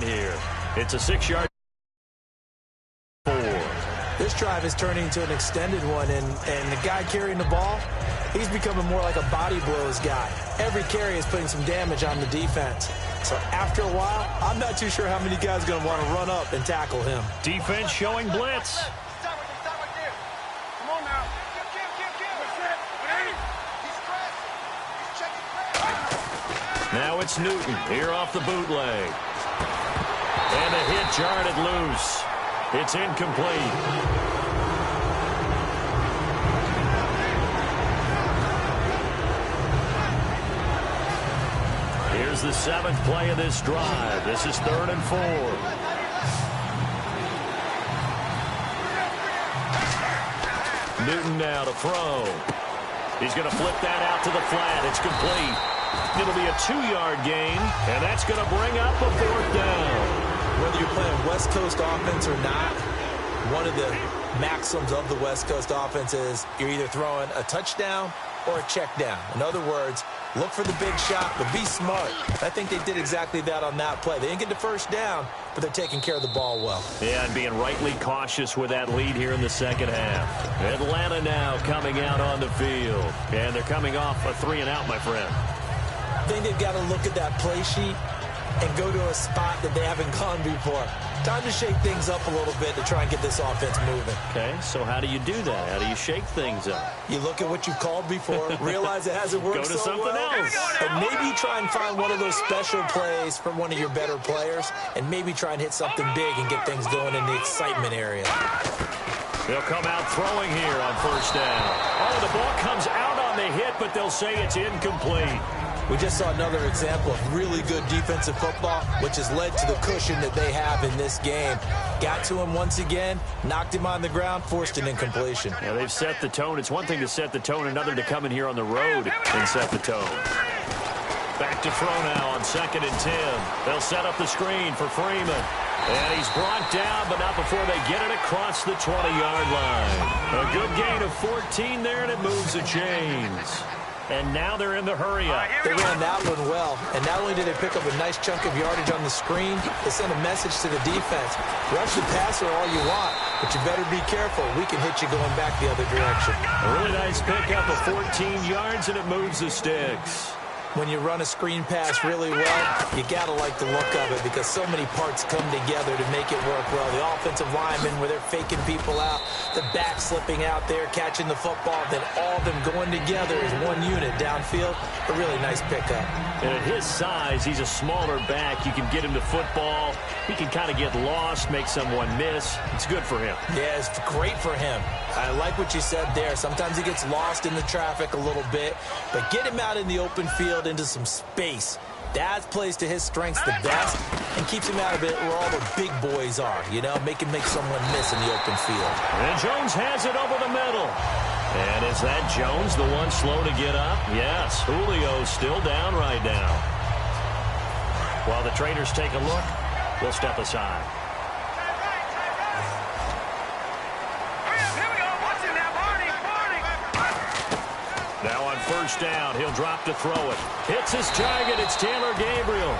here. It's a 6-yard. This drive is turning into an extended one, and the guy carrying the ball, he's becoming more like a body blows guy. Every carry is putting some damage on the defense. So after a while, I'm not too sure how many guys are going to want to run up and tackle him. Defense showing blitz. Now it's Newton here off the bootleg. And a hit jarred it loose. It's incomplete. Here's the 7th play of this drive. This is 3rd and 4. Newton now to throw. He's going to flip that out to the flat. It's complete. It'll be a 2-yard gain, and that's going to bring up a 4th down. Whether you're playing West Coast offense or not, one of the maxims of the West Coast offense is you're either throwing a touchdown or a check down. In other words, look for the big shot, but be smart. I think they did exactly that on that play. They didn't get the first down, but they're taking care of the ball well. Yeah, and being rightly cautious with that lead here in the second half. Atlanta now coming out on the field. And they're coming off a 3-and-out, my friend. I think they've got to look at that play sheet and go to a spot that they haven't gone before. Time to shake things up a little bit to try and get this offense moving. Okay, so how do you do that? How do you shake things up? You look at what you've called before, realize it hasn't worked go to so something well, else. and maybe try and find one of those special plays from one of your better players, and maybe try and hit something big and get things going in the excitement area. They'll come out throwing here on 1st down. Oh, the ball comes out on the hit, but they'll say it's incomplete. We just saw another example of really good defensive football, which has led to the cushion that they have in this game. Got to him once again, knocked him on the ground, forced an incompletion. Yeah, they've set the tone. It's one thing to set the tone, another to come in here on the road and set the tone. Back to throw now on 2nd and 10. They'll set up the screen for Freeman. And he's brought down, but not before they get it across the 20-yard line. A good gain of 14 there, and it moves the chains. And now they're in the hurry-up. They ran that one well, and not only did they pick up a nice chunk of yardage on the screen, they sent a message to the defense. Rush the passer all you want, but you better be careful. We can hit you going back the other direction. A really nice pickup of 14 yards, and it moves the sticks. When you run a screen pass really well, you got to like the look of it because so many parts come together to make it work well. The offensive linemen, where they're faking people out, the back slipping out there, catching the football, then all of them going together as one unit downfield. A really nice pickup. And at his size, he's a smaller back. You can get him to football. He can kind of get lost, make someone miss. It's good for him. Yeah, it's great for him. I like what you said there. Sometimes he gets lost in the traffic a little bit, but get him out in the open field into some space. That plays to his strengths the best and keeps him out of it where all the big boys are, you know, make someone miss in the open field. And Jones has it over the middle. And is that Jones, the one slow to get up? Yes, Julio's still down right now. While the traders take a look, we'll step aside. Now on 1st down, he'll drop to throw it. Hits his target. It's Taylor Gabriel.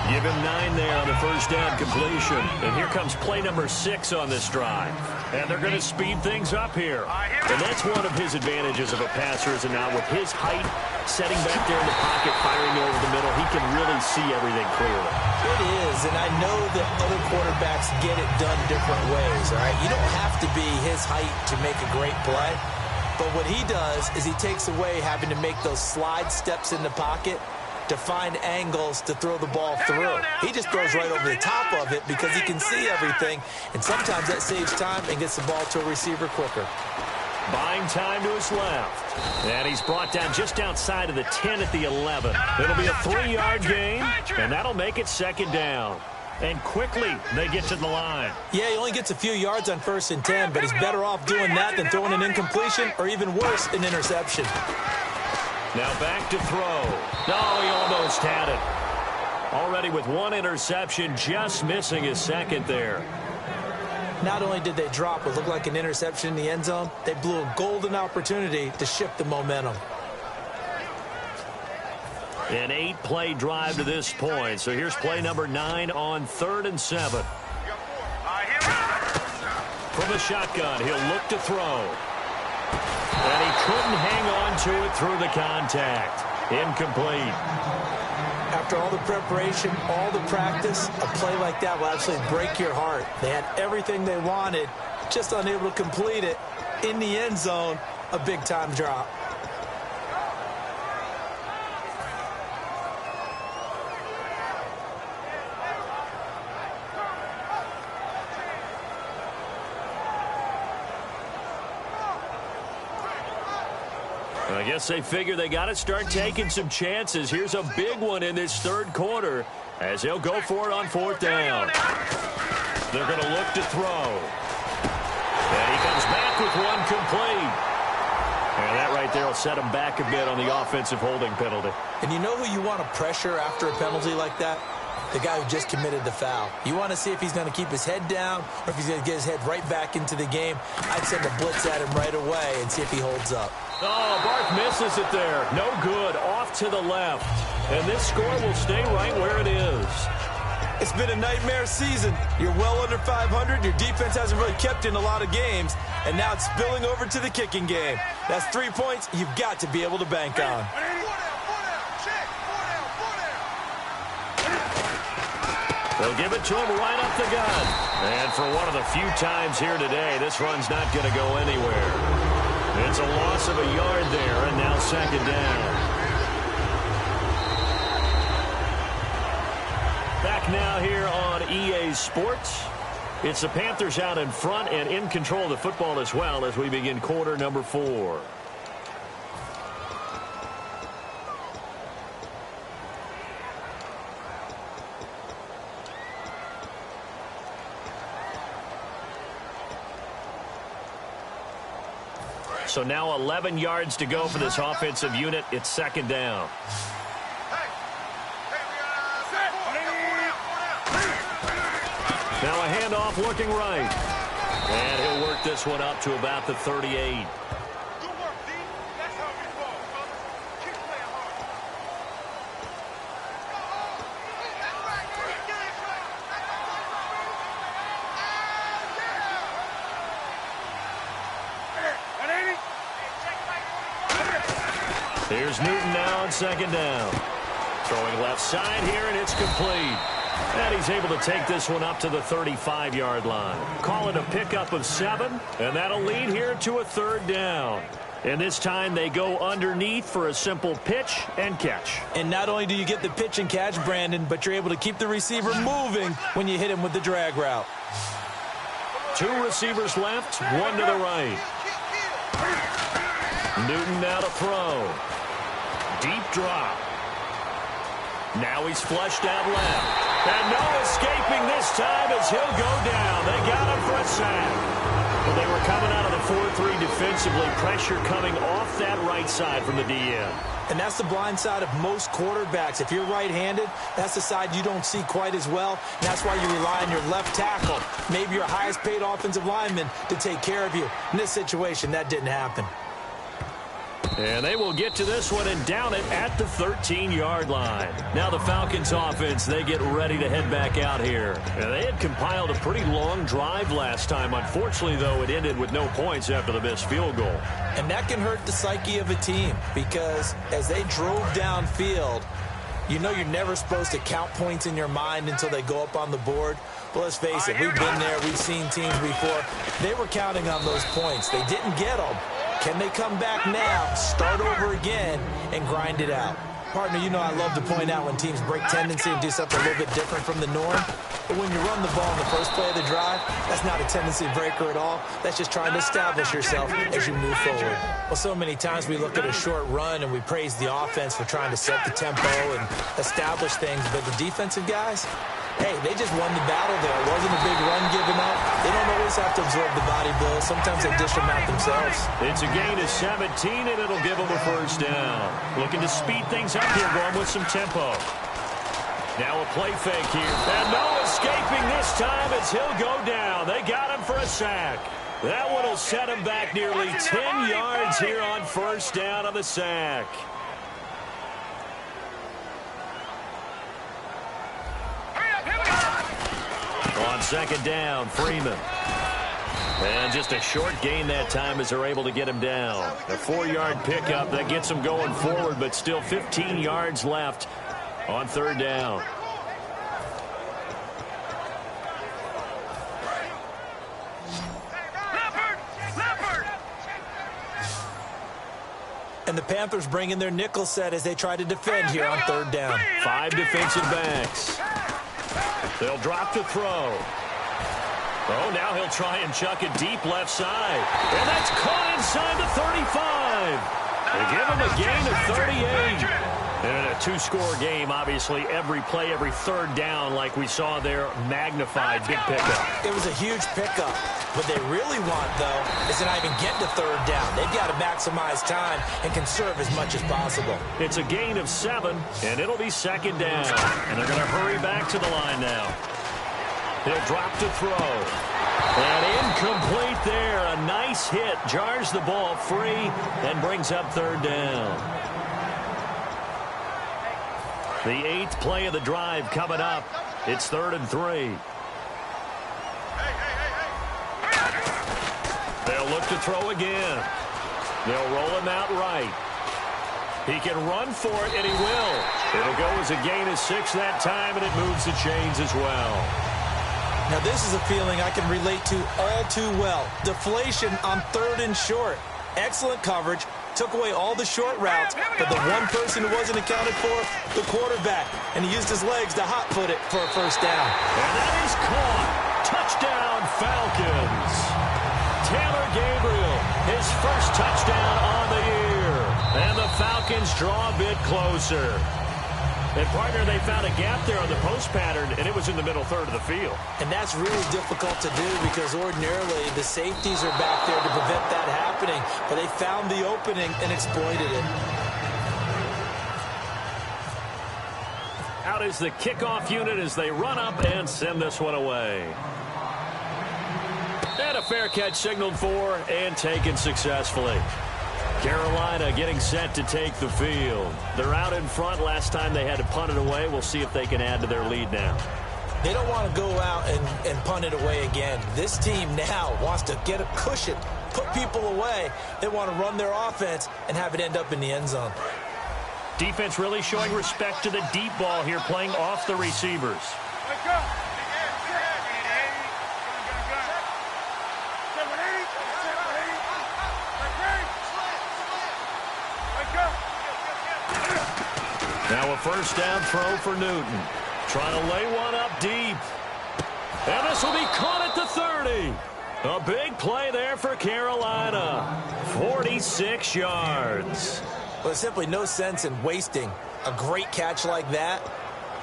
Give him 9 there on the 1st down completion. And here comes play number 6 on this drive. And they're going to speed things up here. And that's one of his advantages of a passer, is now with his height, setting back there in the pocket, firing over the middle, he can really see everything clearly. It is, and I know that other quarterbacks get it done different ways, all right? You don't have to be his height to make a great play. But what he does is he takes away having to make those slide steps in the pocket to find angles to throw the ball through. He just throws right over the top of it because he can see everything, and sometimes that saves time and gets the ball to a receiver quicker. Buying time to his left. And he's brought down just outside of the 10 at the 11. It'll be a 3-yard gain, and that'll make it 2nd down. And quickly, they get to the line. Yeah, he only gets a few yards on 1st and 10, but he's better off doing that than throwing an incompletion or even worse, an interception. Now back to throw. No, he almost had it. Already with 1 interception, just missing his 2nd there. Not only did they drop what looked like an interception in the end zone, they blew a golden opportunity to shift the momentum. An 8-play drive to this point. So here's play number 9 on 3rd and 7. From the shotgun, he'll look to throw. And he couldn't hang on to it through the contact. Incomplete. After all the preparation, all the practice, a play like that will absolutely break your heart. They had everything they wanted, just unable to complete it. In the end zone, a big-time drop. I guess they figure they got to start taking some chances. Here's a big one in this 3rd quarter as they'll go for it on 4th down. They're going to look to throw. And he comes back with one complete. And that right there will set him back a bit on the offensive holding penalty. And you know who you want to pressure after a penalty like that? The guy who just committed the foul. You want to see if he's going to keep his head down or if he's going to get his head right back into the game. I'd send a blitz at him right away and see if he holds up. Oh, Barth misses it there. No good. Off to the left. And this score will stay right where it is. It's been a nightmare season. You're well under 500. Your defense hasn't really kept in a lot of games. And now it's spilling over to the kicking game. That's 3 points you've got to be able to bank on. They'll give it to him right up the gut. And for one of the few times here today, this run's not going to go anywhere. It's a loss of a yard there, and now 2nd down. Back now here on EA Sports. It's the Panthers out in front and in control of the football as well as we begin quarter number 4. So now 11 yards to go for this offensive unit. It's 2nd down. Now a handoff looking right. And he'll work this one up to about the 38. Here's Newton now on 2nd down. Throwing left side here, and it's complete. And he's able to take this one up to the 35-yard line. Call it a pickup of 7, and that'll lead here to a 3rd down. And this time they go underneath for a simple pitch and catch. And not only do you get the pitch and catch, Brandon, but you're able to keep the receiver moving when you hit him with the drag route. 2 receivers left, 1 to the right. Newton now to throw. Deep drop. Now he's flushed out left. And no escaping this time as he'll go down. They got him for a sack. Well, they were coming out of the 4-3 defensively. Pressure coming off that right side from the DN. And that's the blind side of most quarterbacks. If you're right-handed, that's the side you don't see quite as well. And that's why you rely on your left tackle, maybe your highest-paid offensive lineman, to take care of you. In this situation, that didn't happen. And they will get to this one and down it at the 13-yard line. Now the Falcons offense, they get ready to head back out here. And they had compiled a pretty long drive last time. Unfortunately, though, it ended with no points after the missed field goal. And that can hurt the psyche of a team because as they drove downfield, you know you're never supposed to count points in your mind until they go up on the board. Well, let's face it, we've been there. We've seen teams before. They were counting on those points. They didn't get them. Can they come back now, start over again, and grind it out? Partner, you know I love to point out when teams break tendency and do something a little bit different from the norm. But when you run the ball in the first play of the drive, that's not a tendency breaker at all. That's just trying to establish yourself as you move forward. Well, so many times we look at a short run and we praise the offense for trying to set the tempo and establish things. But the defensive guys, hey, they just won the battle there. It wasn't a big run given up. They don't always have to absorb the body blows. Sometimes they dish them out themselves. It's a gain of 17, and it'll give them a 1st down. Looking to speed things up here, going with some tempo. Now a play fake here. And no escaping this time as he'll go down. They got him for a sack. That one will set him back nearly 10 yards here on 1st down on the sack. On second down, Freeman. And just a short gain that time as they're able to get him down. A 4-yard pickup that gets him going forward, but still 15 yards left on third down. And the Panthers bring in their nickel set as they try to defend here on third down. 5 defensive backs. They'll drop to throw. Oh, now he'll try and chuck it deep left side. And that's caught inside the 35. They give him a gain of 38. And in a 2-score game, obviously, every play, every third down, like we saw there, magnified. Big pickup. It was a huge pickup. What they really want, though, is to not even get to third down. They've got to maximize time and conserve as much as possible. It's a gain of 7, and it'll be second down. And they're going to hurry back to the line now. He'll drop to throw. And incomplete there. A nice hit. Jars the ball free and brings up third down. The 8th play of the drive coming up. It's 3rd and 3. They'll look to throw again. They'll roll him out right. He can run for it, and he will. It'll go as a gain of 6 that time, and it moves the chains as well. Now, this is a feeling I can relate to all too well. Deflation on 3rd and short. Excellent coverage. Took away all the short routes, but the one person who wasn't accounted for, the quarterback. And he used his legs to hot-foot it for a first down. And that is caught. Touchdown, Falcons. Taylor Gabriel, his first touchdown on the year. And the Falcons draw a bit closer. And, partner, they found a gap there on the post pattern, and it was in the middle third of the field. And that's really difficult to do because ordinarily the safeties are back there to prevent that happening. But they found the opening and exploited it. Out is the kickoff unit as they run up and send this one away. And a fair catch signaled for and taken successfully. Carolina getting set to take the field. They're out in front. Last time they had to punt it away. We'll see if they can add to their lead now. They don't want to go out and punt it away again. This team now wants to get a cushion, put people away. They want to run their offense and have it end up in the end zone. Defense really showing respect to the deep ball here, playing off the receivers. Now a first down throw for Newton. Trying to lay one up deep. And this will be caught at the 30. A big play there for Carolina. 46 yards. Well, there's simply no sense in wasting a great catch like that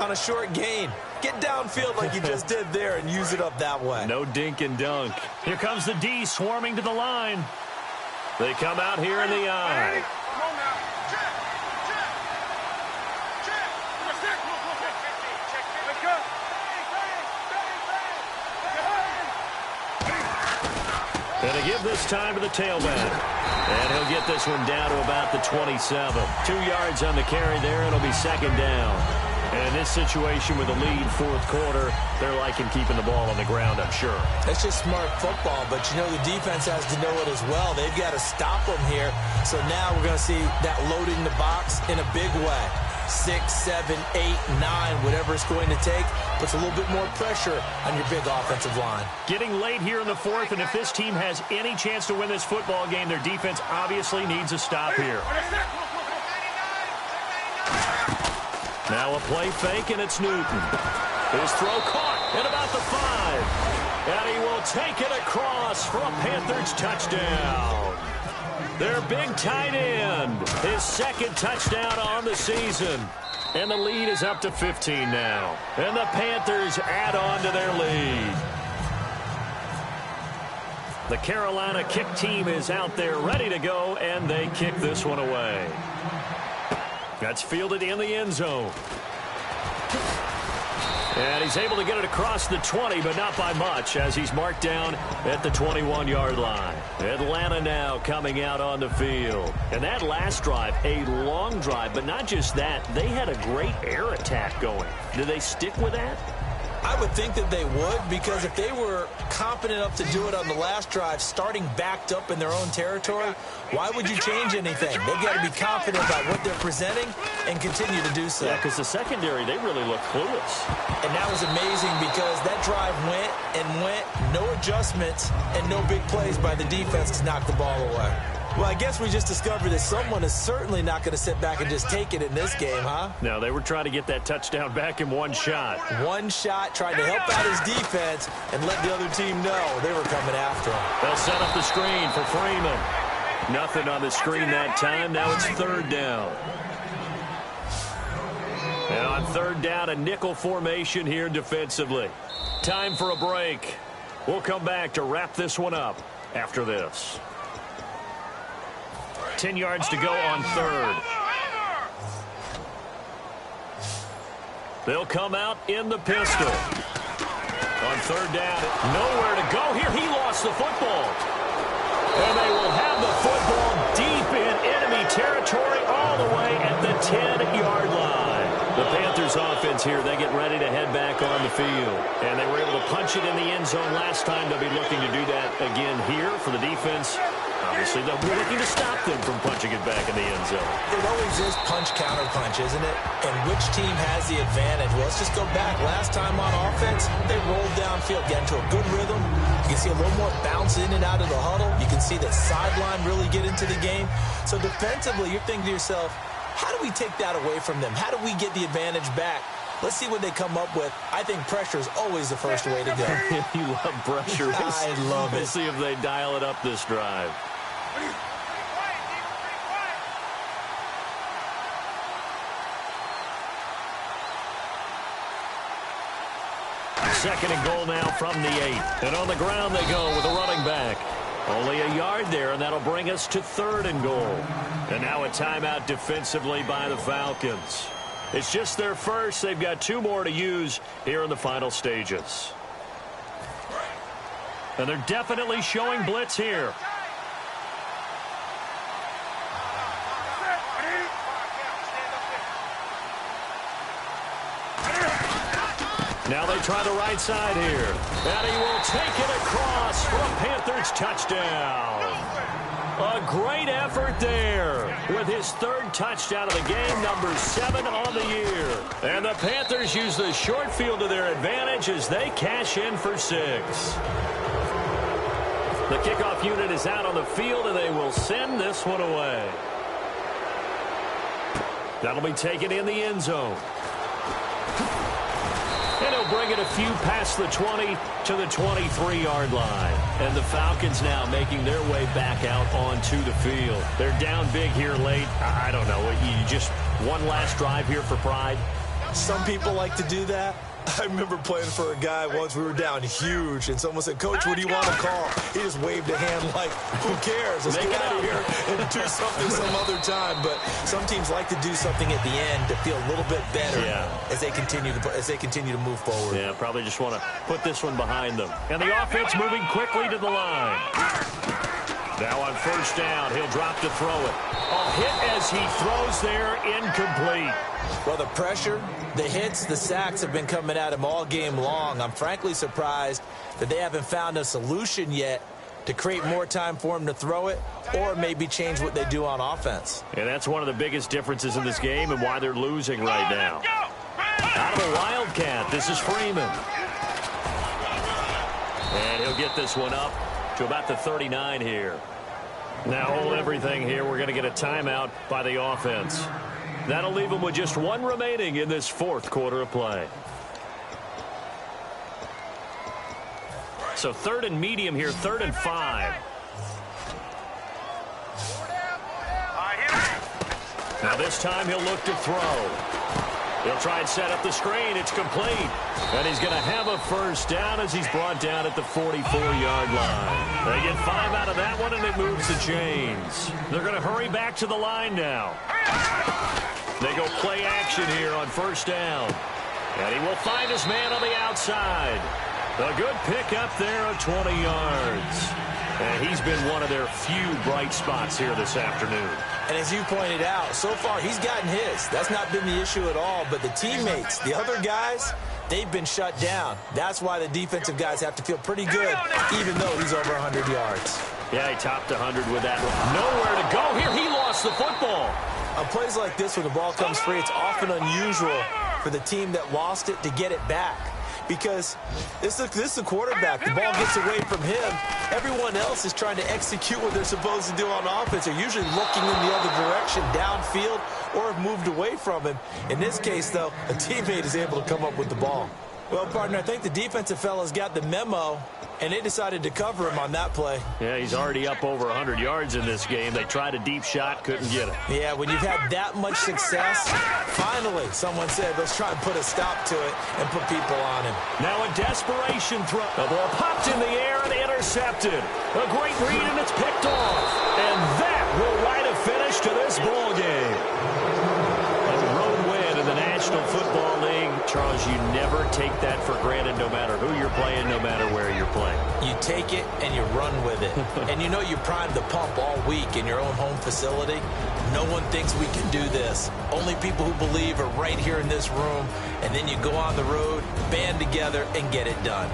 on a short gain. Get downfield like you just did there and use it up that way. No dink and dunk. Here comes the D swarming to the line. They come out here in the eye. And to give this time to the tailback. And he'll get this one down to about the 27. 2 yards on the carry there. It'll be second down. And in this situation with the lead fourth quarter, they're liking keeping the ball on the ground, I'm sure. That's just smart football, but you know the defense has to know it as well. They've got to stop them here. So now we're going to see that loading the box in a big way. 6, 7, 8, 9, whatever it's going to take, puts a little bit more pressure on your big offensive line. Getting late here in the fourth, and if this team has any chance to win this football game, their defense obviously needs a stop here. Now a play fake, and it's Newton. His throw caught at about the 5. And he will take it across for a Panthers touchdown. Their big tight end, his second touchdown on the season. And the lead is up to 15 now. And the Panthers add on to their lead. The Carolina kick team is out there ready to go, and they kick this one away. That's fielded in the end zone. And he's able to get it across the 20, but not by much, as he's marked down at the 21-yard line. Atlanta now coming out on the field. And that last drive, a long drive, but not just that. They had a great air attack going. Do they stick with that? I would think that they would, because if they were confident enough to do it on the last drive, starting backed up in their own territory, why would you change anything? They've got to be confident about what they're presenting and continue to do so. Yeah, because the secondary, they really look clueless. And that was amazing because that drive went and went, no adjustments, and no big plays by the defense to knock the ball away. Well, I guess we just discovered that someone is certainly not going to sit back and just take it in this game, huh? No, they were trying to get that touchdown back in one shot. One shot, trying to help out his defense and let the other team know they were coming after him. They'll set up the screen for Freeman. Nothing on the screen that time. Now it's third down. And on third down, a nickel formation here defensively. Time for a break. We'll come back to wrap this one up after this. 10 yards to go on third. They'll come out in the pistol. On third down, nowhere to go here. He lost the football. And they will have the football deep in enemy territory all the way at the 10-yard line. The Panthers offense here, they get ready to head back on the field. And they were able to punch it in the end zone last time. They'll be looking to do that again here for the defense. Obviously, they'll be looking to stop them from punching it back in the end zone. It always is punch-counter-punch, isn't it? And which team has the advantage? Well, let's just go back. Last time on offense, they rolled downfield, get into a good rhythm. You can see a little more bounce in and out of the huddle. You can see the sideline really get into the game. So defensively, you're thinking to yourself, how do we take that away from them? How do we get the advantage back? Let's see what they come up with. I think pressure is always the first way to go. You love pressure. I love it. We'll see if they dial it up this drive. Second and goal now from the 8. And on the ground they go with a running back. Only a yard there, and that'll bring us to third and goal. And now a timeout defensively by the Falcons. It's just their first. They've got 2 more to use here in the final stages. And they're definitely showing blitz here. Now they try the right side here. And he will take it across for a Panthers touchdown. A great effort there with his third touchdown of the game, number 7 on the year. And the Panthers use the short field to their advantage as they cash in for 6. The kickoff unit is out on the field, and they will send this one away. That'll be taken in the end zone. And he'll bring it a few past the 20 to the 23-yard line. And the Falcons now making their way back out onto the field. They're down big here late. I don't know. You just one last drive here for pride. Some people like to do that. I remember playing for a guy once. We were down huge, and someone said, "Coach, what do you want to call?" He just waved a hand like, who cares? Let's get out of here and do something some other time. But some teams like to do something at the end to feel a little bit better as they continue to move forward. Yeah, probably just want to put this one behind them. And the offense moving quickly to the line. Now on first down, he'll drop to throw it. A hit as he throws there, incomplete. Well, the pressure, the hits, the sacks have been coming at him all game long. I'm frankly surprised that they haven't found a solution yet to create more time for him to throw it or maybe change what they do on offense. And that's one of the biggest differences in this game and why they're losing right now. Out of the Wildcat, this is Freeman. And he'll get this one up to about the 39 here. Now hold everything here. We're going to get a timeout by the offense. That'll leave them with just 1 remaining in this 4th quarter of play. So 3rd and medium here, 3rd and 5. Now this time he'll look to throw. He'll try and set up the screen. It's complete. And he's going to have a first down as he's brought down at the 44-yard line. They get 5 out of that one, and it moves the chains. They're going to hurry back to the line now. They go play action here on first down. And he will find his man on the outside. A good pickup there of 20 yards. And he's been one of their few bright spots here this afternoon. And as you pointed out, so far he's gotten his. That's not been the issue at all. But the teammates, the other guys, they've been shut down. That's why the defensive guys have to feel pretty good, even though he's over 100 yards. Yeah, he topped 100 with that. Nowhere to go here. He lost the football. On plays like this, when the ball comes free, it's often unusual for the team that lost it to get it back. Because this is the quarterback. The ball gets away from him. Everyone else is trying to execute what they're supposed to do on offense. They're usually looking in the other direction, downfield, or have moved away from him. In this case, though, a teammate is able to come up with the ball. Well, partner, I think the defensive fellas got the memo, and they decided to cover him on that play. Yeah, he's already up over 100 yards in this game. They tried a deep shot, couldn't get it. Yeah, when you've had that much success, finally, someone said, let's try and put a stop to it and put people on him. Now a desperation throw. The ball popped in the air and intercepted. A great read, and it's picked off. And that will write a finish to this ball game. A road win in the National Football League. Charles, you never take that for granted, no matter who you're playing, no matter where you're playing. You take it and you run with it. And you know you primed the pump all week in your own home facility. No one thinks we can do this. Only people who believe are right here in this room. And then you go on the road, band together, and get it done.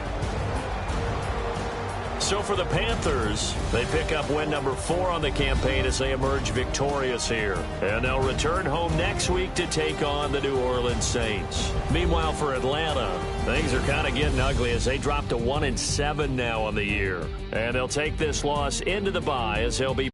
So for the Panthers, they pick up win number 4 on the campaign as they emerge victorious here. And they'll return home next week to take on the New Orleans Saints. Meanwhile, for Atlanta, things are kind of getting ugly as they drop to 1-7 now on the year. And they'll take this loss into the bye as they'll be